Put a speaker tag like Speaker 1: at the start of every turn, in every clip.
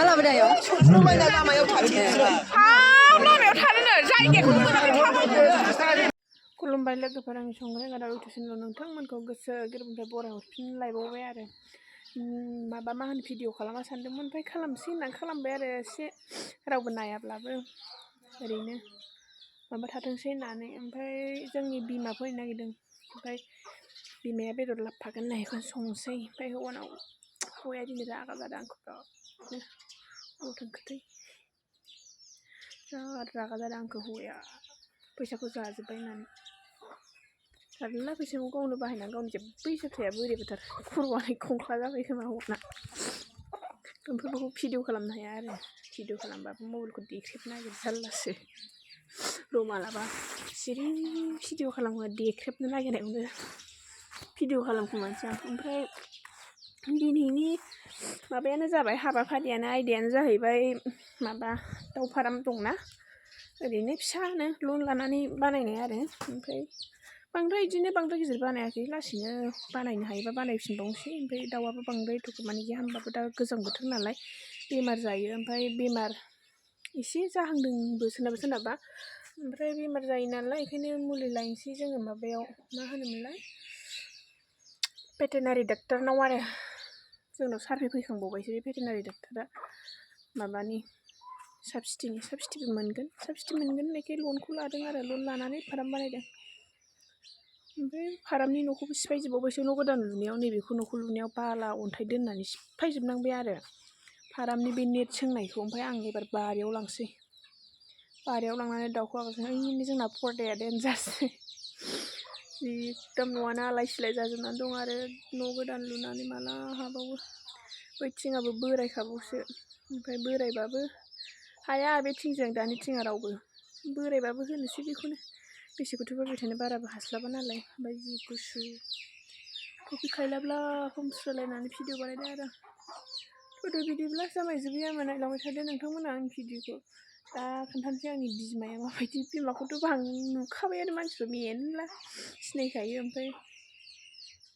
Speaker 1: खालामबाय समायना लामायाव थाथिनो
Speaker 2: लामायाव थानोनो जायगाखौ मोजाङै थाबायदो खुलुमबाय लोगोफोर आंनि संग्राय गादा इउटुबचेनेलाव नोंथांमोनखौ गोसो गोरबोनिफ्राय बराय हरफिनलायबावबाय आरो माबा मा होनो भिडिअ खालामनो सानदोंमोन ओमफ्राय खालामसै होननानै खालामबाय आरो एसे रावबो नायाब्लाबो ओरैनो माबा थाथोंसै होननानै ओमफ्राय जोंनि बिमा फैनो नागिरदों ओमफ्राय बिमाया बेदर लाबोफागोन होननायखौ संसै ओमफ्राय हौवाया दिनै रागा जादों आंखौ बिरादनो थांखोथै बिराद रागा जादों आंखौ हौवाया फैसाखौ जाजोब्बाय होननानै थारला फैसाखौ गावनो बाहायनानै गावनि जेबो हिसाब थाया बोरैबाथार खर'आलाय खंख्ला जाबाय खोमा हौवाना बेफोरखौ भिडिअ खालामनो हाया आरो भिडिअ खालामबाबो मबाइलखौ देख्रेबनो नागिरो जारलासो र' मालाबा सिरि भिडिअ खालामो देख्रेबनो नागिरनायावनो भिडिअ खालामखोमानोसै आं ओमफ्राय दिनैनि माबायानो जाबाय हाबाफारियानो आयदायानो जाहैबाय माबा दाउ फार्म दंना ओरैनो फिसानो लन लानानै बानायनाय आरो ओमफ्राय बांद्राय बिदिनो बांद्राय गिदिर बानायाखै लासैनो बानायनो हायोबा बानायफिनबावनोसै ओमफ्राय दाउआबो बांद्राय एथ'मानिखि हामबाबो दा गोजां बोथोर नालाय बेमार जायो ओमफ्राय बेमार एसे जाहांदोंबो सोरनाबा ओमफ्राय बेमार जायो नालाय बेखायनो मुलि लायनोसै जोङो माबायाव मा होनोमोनलाय भेटेनारि डाक्टारनाव आरो जोंनाव सार्भे फैखांबावबायसो बे भेटेनारि डाक्टारा माबानि साबसिडि मोनगोन होननायखाय लनखौ लादों आरो लन लानानै फार्म बानायदों ओमफ्राय फार्मनि न'खौबो सिफायजोबबावबायसो न' गोदान लुनायाव नैबेखौ न'खौ लुनायाव बाला अन्थाइ दोननानै सिफायजोबनांबाय आरो फार्मनि बे नेट सोंनायखौ ओमफ्राय आं एबार बारियाव लांसै बारियाव लांनानै दाउखौ आगारसै जोंना पर्दाया देनजारसै एकदम न'आनो आलाय सिलाय जाजोबनानै दं आरो न' गोदान लुनानै माला हाबावो बै थिङाबो बोरायखाबावसो ओमफ्राय बोरायबाबो हाया बे थिंजों दानि थिङा रावबो बोरायबाबो होनोसै बेखौनो बेसेखौथ' बायबाय थानो बाराबो हास्लाबा नालाय ओमफ्राय जि गुसु कफि खायलाब्ला हमस्रालायनानै भिडिअ बानायदों आरो थ'दो बिदिब्ला जामायजोबैया नायलांबाय थादो नोंथांमोना आंनि भिडिअखौ दा खोन्थानोसै आंनि बिमाया माबायदि बिमाखौथ' आं नुखाबायानो मानसिफ्रा मेरला सिनायखायो ओमफ्राय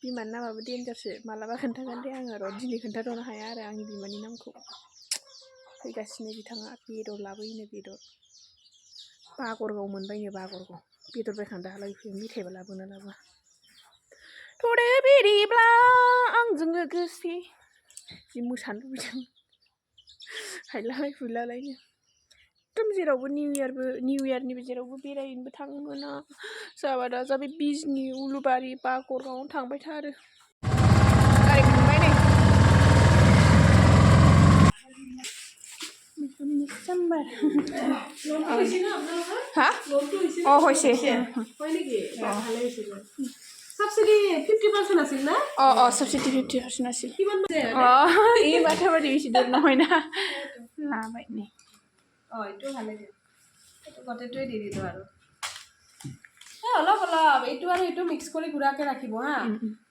Speaker 2: बिमानि नामाबो देन्जारसो मालाबा खोन्थागोन दे आङो र' दिनै खोन्थाथ'नो हाया आरो आंनि बिमानि नामखौ फैगासिनो बिथाङा बेदर लाबोयोनो बेदर बागरगाव मोनबायनो बागरगाव बेदर बायखां दाहालागै फैयो मेथाइबो लाबोना लाबोआ थ'दो बिदिब्ला आंजों लोगोसे जि मोसानो लुबैदों हायलालाय हुइलालायनो एकदम जेरावबो निउ इयारनिबो जेरावबो बेरायनोबो थांनो मोना जाबा दा जाबाय बिजनि उलुबारि बागरगावआवनो थांबाय था आरो गारि मोनबाय नै হা অ হৈছে
Speaker 3: সাবসিডি 50% আছিল না
Speaker 2: অ সাবসিডি 50% আছিল এই বাটাবাদি বেছি দূৰ নহয় না লাবাই নে
Speaker 3: এইটো ভালে দিও এইটো গটেটোই দি দিলো আৰু অলপ এইটো আৰু এইটো মিক্স কৰি গুড়াকে ৰাখিব হা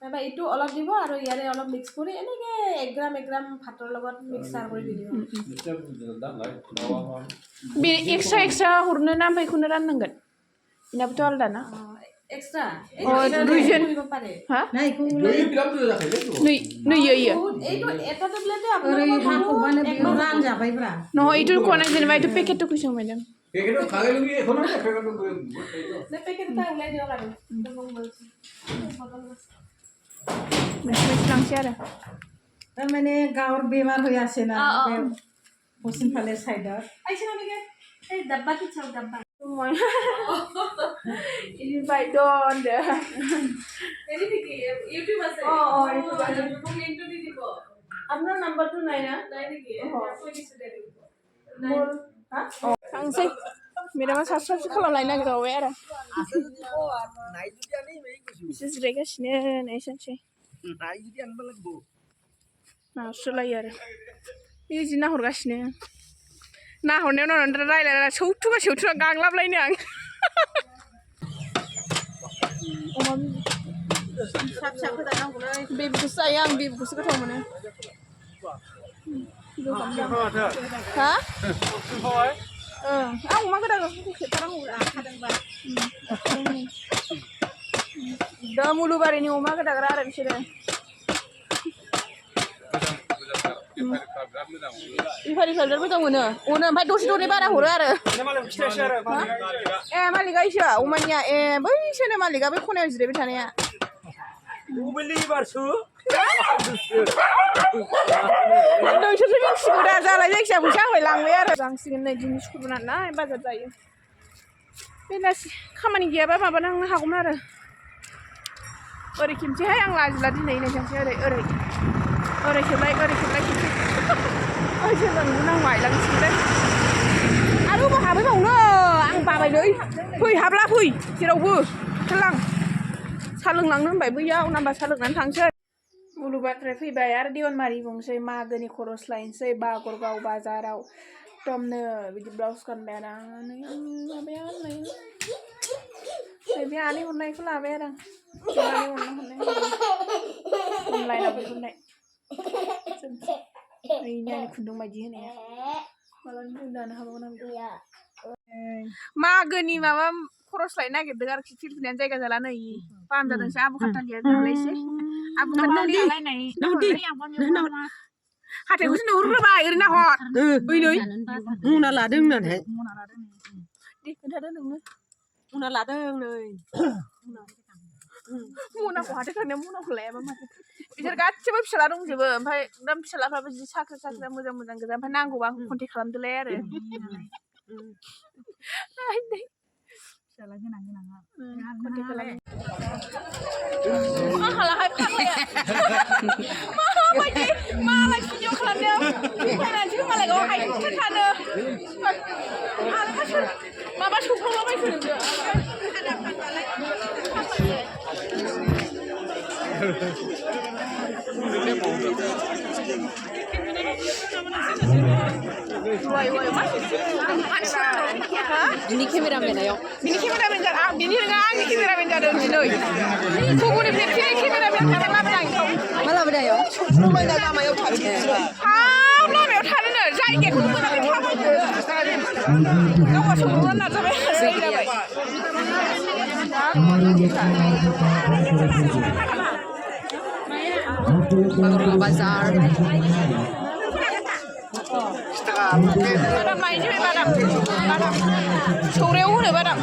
Speaker 3: নাইবা এইটো অলপ দিব আৰু ইয়াৰে অলপ মিক্স কৰি এনেকে 1 গ্ৰাম ভাতৰ লগত মিক্সাৰ কৰি দি দিব
Speaker 2: बे एक्सट्रा हरनो ना ओमफ्राय बेखौनो राननांगोन बेनाबोथ' आलदा ना
Speaker 3: एक्सट्रा
Speaker 2: दुइजन हा
Speaker 3: এইটো এটা টেবলেটে আপোনাৰ ৰান যাবাইब्रा
Speaker 2: নহয় এইটো কোৱা নাই যেনিবা এইটো পেকেটটো কৈছো মেডাম
Speaker 4: পেকেটটো খালে লুকি এখন না পেকেটটো
Speaker 3: নে পেকেটটা উলাই দিও লাগে
Speaker 2: মেডাম লাংছে आरो
Speaker 3: মানে গাঁৱৰ বেমাৰ হৈ আছে না পশ্চিম ফালে সাইডত আইছে না মেকে এই ডাব্বা কি চাও ডাব্বা
Speaker 2: ini by don deh
Speaker 3: any কি ইউটিউব আছে
Speaker 2: ইউটিউব আছে
Speaker 3: লিংকটো দি দিব
Speaker 2: আপনার নাম্বারটো নাই না
Speaker 3: নাই নেকি কই দিছে দে দিব
Speaker 2: ha थांसै मेडामा साबस्क्राइब खालामलायनो नागिरबावबाय आरो बिसोर जिरायगासिनो नायसनसै नाहरसोलायो आरो बिदि नाहरगासिनो नाहरनायाव नाहरनानै रायलायना सौथुगा गाग्लाबलायनो आं बेबुखौसो जायो आं बेबुखौसो गोथाव मोनो हा आं अमा गोदानखौ खेबथारांगौ दा मुलुबारिनि अमा गोदाग्रा आरो बिसोरो बेफारिफोर मोजां मोनो ओमफ्राय दसे बारा हरो आरो ए मालिका इसो अमानिया ए बैसोनो मालिका बै खनायाव जिरायबाय थानाया नोंसोरसो मिथिगौ दा जालाय जायखिजाया फैसा होलांबाय आरो जांसिगोन नै दिनै स्कुल नालाय बाजार जायो बेलासि खामानि गैयाबा माबानांनो हागौमोन आरो ओरै खेबसेहाय आं लाजिला दिनै नोंसोरसो ओरै खेबलाय खेबसे ओइसो लांनांगौ आइलांसिगोनलै आरो अबाव हाबहैबावनो आं बाबायलै फै हाबला फै जेरावबो ओंखारलां साहा लोंलांनो होनबाय बैयाव नाम्बार साहा लोंनानै थांसै मुलुगनिफ्राय फैबाय आरो देवनबारि बुंसै मागोनि खरस लायनोसै बागरगाव बाजाराव एकदमनो बिदि ब्लाउस गानबाय आरो आं माबाया बे आनै हरनायखौ लाबाय आरो आं अनलाइनाव बिहरनाय ओरैनो आंनि खुन्दुं बायदि होनाया मालानि दानो हाबावगोन आं मागोनि माबा खरस लायनो नागिरदों आरोखि फिरफिनानो जायगा जाला नै फाहाम जादोंसै आबु खातालिया दालायसै आबु हाथाइखौसो नुहुरग्रोबाय ओरैनो हर ओइ नै
Speaker 1: मना लादों होननानै
Speaker 2: दे खोन्थादो नोंनो
Speaker 1: मना लादों नै
Speaker 2: मनाखौ हाथाइ थांनायाव मनाखौ लायाबा माथो बिसोर गासिबो फिसाला दंजोबो ओमफ्राय एकदम फिसालाफ्राबो जि साख्रि मोजां गोजा ओमफ्राय नांगौबा कन्टेक्ट खालामदोलाय आरो फिसाला गोनाङा कन्टेक्ट खालाम मा हालाहाय फाग्लाया माबायदि मालाय भिडिअ खालामदों फैनानैसो मालाय गाव हायथार थानो माबा सौफ्रावलाबायखो नोंजों
Speaker 1: बिनि केमेरामेन
Speaker 2: जादों बिनि नङा आंनि केमेरामेन जादों दिनै गुबुननिफ्राय केमेरामेन थांना लाबोदों
Speaker 1: मा लाबोदों आयौ समायना लामायाव थांसै
Speaker 2: हाब लामायाव थानोनो जायगाखौ मोजाङै थाबायदो गावहा सौग्रावना नाजाबाय जाबाय
Speaker 1: बागरगाव बाजार
Speaker 2: बादाम लायनोसै बादाम सौरायाव होनो बादाम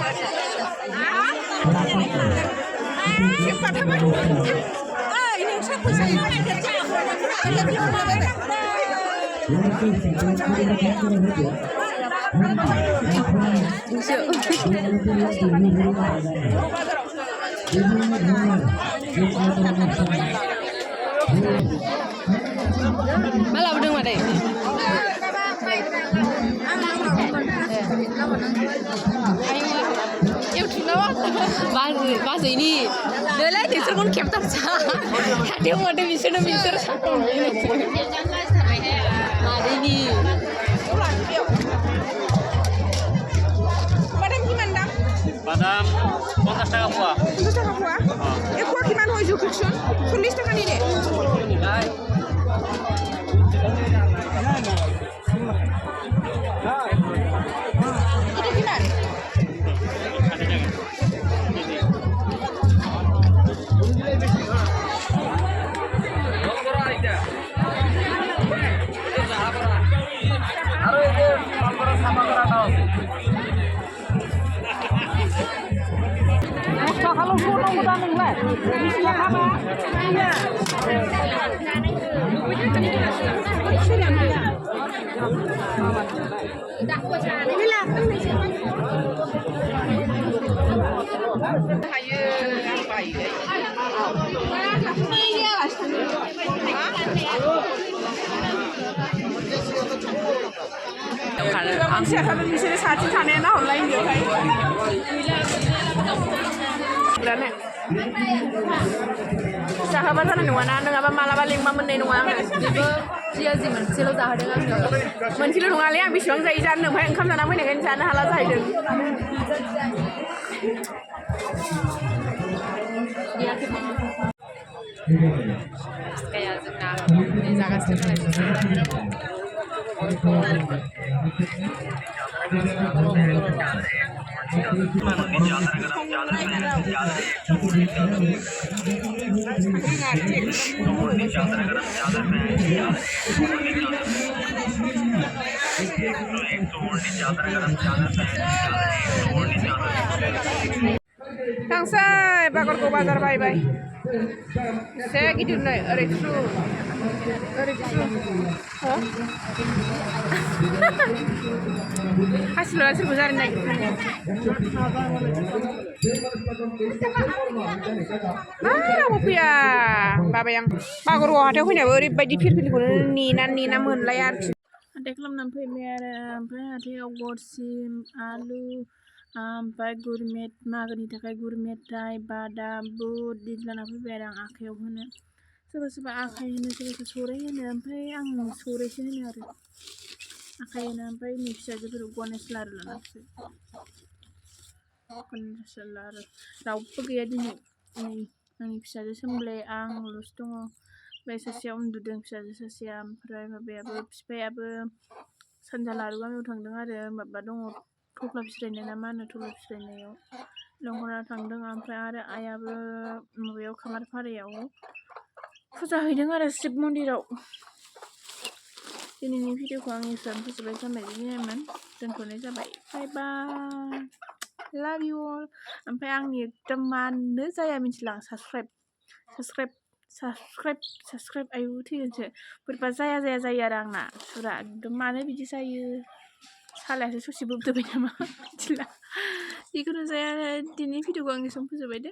Speaker 1: मा लाबोदों मादै बाजैनि नोंलाय नोंसोरखौनो खेबथाबसा हाथायाव माथो बिसोर मादैनि
Speaker 5: বাদাম 50 টাকা পোয়া
Speaker 2: 50 টাকা পোৱা এই পোৱা কিমান হয় জোখকচোন 40 টাকা নিলে এটা কিমান
Speaker 5: আর এই যে পালকরা সাফা করাটা আছে
Speaker 2: kalau suruh udah nenglah, siapa? Iya. Ini lah. Ayo, apa ini? Ang siapa bisa saja tanya na online dia kayak. Berani. Sahabat sana nungguan anda ngapa malah balik mama nungguan anda. Dia sih mencelo zahadeng anda. Mencelo nungguan liang bising saya ijan nung, hai engkau sana punya kan sana halah zahadeng. Dia kayak zengah, ini jangan sekali. थांसै बागरखौ बाजार बायबाय एसे गिदिर नै ओरै through हासिल'आ सोरखौ जानो नागिरदों रावबो फैया बाबाय आं बागरगाव हाथायाव फैनायाबो ओरैबायदि फिरफिलिखौनो नेना मोनलाया आरोखि हाथाय खालामनानै फैबाय आरो ओमफ्राय हाथायाव गरसिम आलु ओमफ्राय गुर मागोनि थाखाय गुर मेथाइ बादाम बुट बिदि लाना फैबाय आरो आं आखाइयाव होनो सोरबा सोरबा आखाइ होनो सोरबा सौराइ होनो ओमफ्राय आं सौराइसो होनो आरो आखाइ होनो ओमफ्राय नै फिसाजोफोर गनेश लारु लाना फैबाय गनेश लारु रावबो गैया दिनै नै आंनि फिसाजो सोमब्ले आंल'सो दङ ओमफ्राय सासेया उन्दुदों फिसाजो सासेया ओमफ्राय माबायाबो बिफायाबो सानजा लारु गामियाव थांदों आरो माबा दङ थफ्ला फिरायनाय ना मा होनो थफ्ला फिरायनायाव लेंहरना थांदों ओमफ्राय आरो आइयाबो माबायाव खामारपारायाव फुजा हैदों आरो शिब मन्दिराव दिनैनि भिडिअखौ आं एसेबां फोजोबबाय जाबाय बिदिनोमोन दोनथ'नाय जाबाय बाय बाय लाभ इउ अल ओमफ्राय आंनि एकदम मानो जाया मिथिला आं साबसक्राइब आयु थैगोनसो बोरैबा जाया जायो आरो आंना सुरा एकदम मानो बिदि जायो सालायासो ससे बोबदोबाय नामा मिथिला जिखुनु जाया दिनैनि भिडिअखौ आं एसेबां फोजोबबाय दे